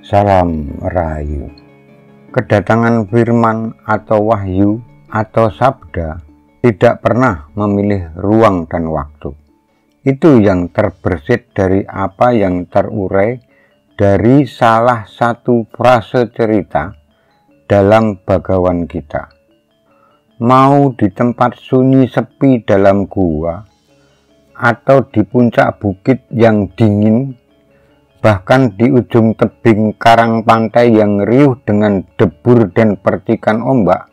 Salam Rahayu. Kedatangan firman atau wahyu atau sabda tidak pernah memilih ruang dan waktu. Itu yang terbersit dari apa yang terurai dari salah satu frase cerita dalam bagawan kita. Mau di tempat sunyi sepi dalam gua, atau di puncak bukit yang dingin, bahkan di ujung tebing karang pantai yang riuh dengan debur dan percikan ombak,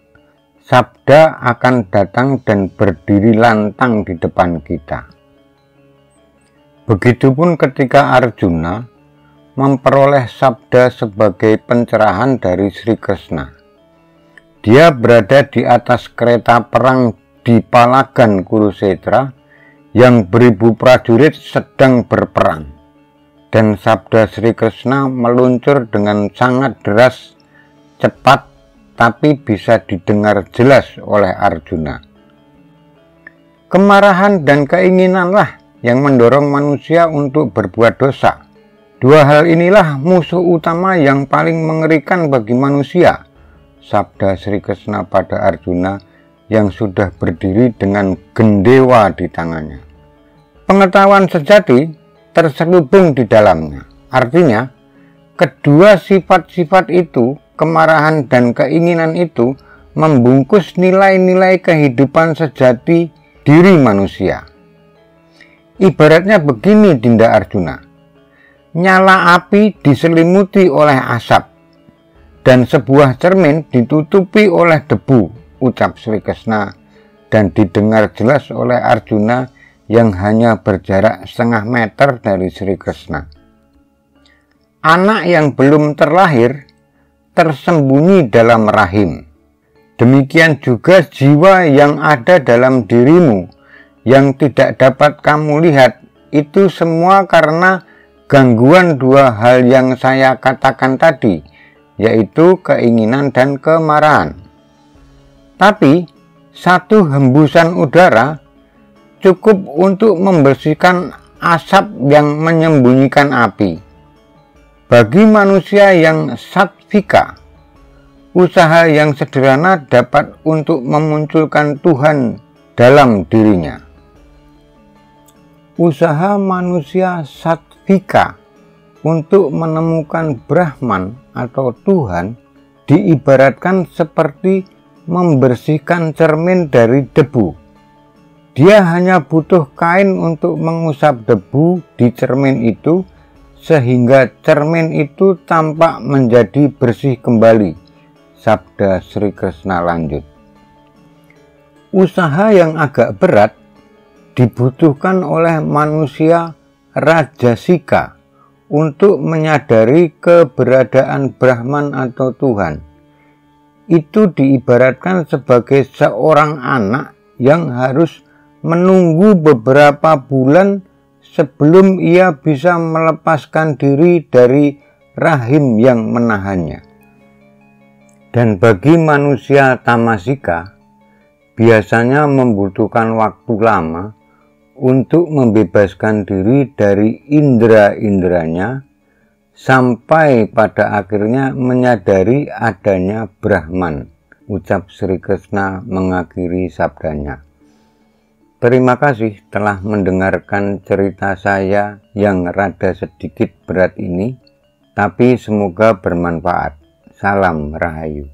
sabda akan datang dan berdiri lantang di depan kita. Begitupun ketika Arjuna memperoleh sabda sebagai pencerahan dari Sri Krishna. Dia berada di atas kereta perang di Palagan Kurusetra yang beribu prajurit sedang berperang. Dan sabda Sri Krishna meluncur dengan sangat deras, cepat, tapi bisa didengar jelas oleh Arjuna. Kemarahan dan keinginanlah yang mendorong manusia untuk berbuat dosa. Dua hal inilah musuh utama yang paling mengerikan bagi manusia, sabda Sri Krishna pada Arjuna yang sudah berdiri dengan gendewa di tangannya. Pengetahuan sejati terselubung di dalamnya. Artinya, kedua sifat-sifat itu, kemarahan dan keinginan itu, membungkus nilai-nilai kehidupan sejati diri manusia. Ibaratnya begini, Dinda Arjuna. Nyala api diselimuti oleh asap, dan sebuah cermin ditutupi oleh debu, ucap Sri Krishna, dan didengar jelas oleh Arjuna yang hanya berjarak setengah meter dari Sri Krishna. Anak yang belum terlahir tersembunyi dalam rahim. Demikian juga jiwa yang ada dalam dirimu yang tidak dapat kamu lihat. Itu semua karena gangguan dua hal yang saya katakan tadi, yaitu keinginan dan kemarahan. Tapi satu hembusan udara cukup untuk membersihkan asap yang menyembunyikan api. Bagi manusia yang sattvika, usaha yang sederhana dapat untuk memunculkan Tuhan dalam dirinya. Usaha manusia sattvika untuk menemukan Brahman atau Tuhan diibaratkan seperti membersihkan cermin dari debu. Dia hanya butuh kain untuk mengusap debu di cermin itu sehingga cermin itu tampak menjadi bersih kembali, sabda Sri Krishna lanjut. Usaha yang agak berat dibutuhkan oleh manusia rajasika untuk menyadari keberadaan Brahman atau Tuhan. Itu diibaratkan sebagai seorang anak yang harus menunggu beberapa bulan sebelum ia bisa melepaskan diri dari rahim yang menahannya. Dan bagi manusia tamasika, biasanya membutuhkan waktu lama untuk membebaskan diri dari indera-inderanya sampai pada akhirnya menyadari adanya Brahman, ucap Sri Krishna mengakhiri sabdanya. Terima kasih telah mendengarkan cerita saya yang rada sedikit berat ini, tapi semoga bermanfaat. Salam Rahayu.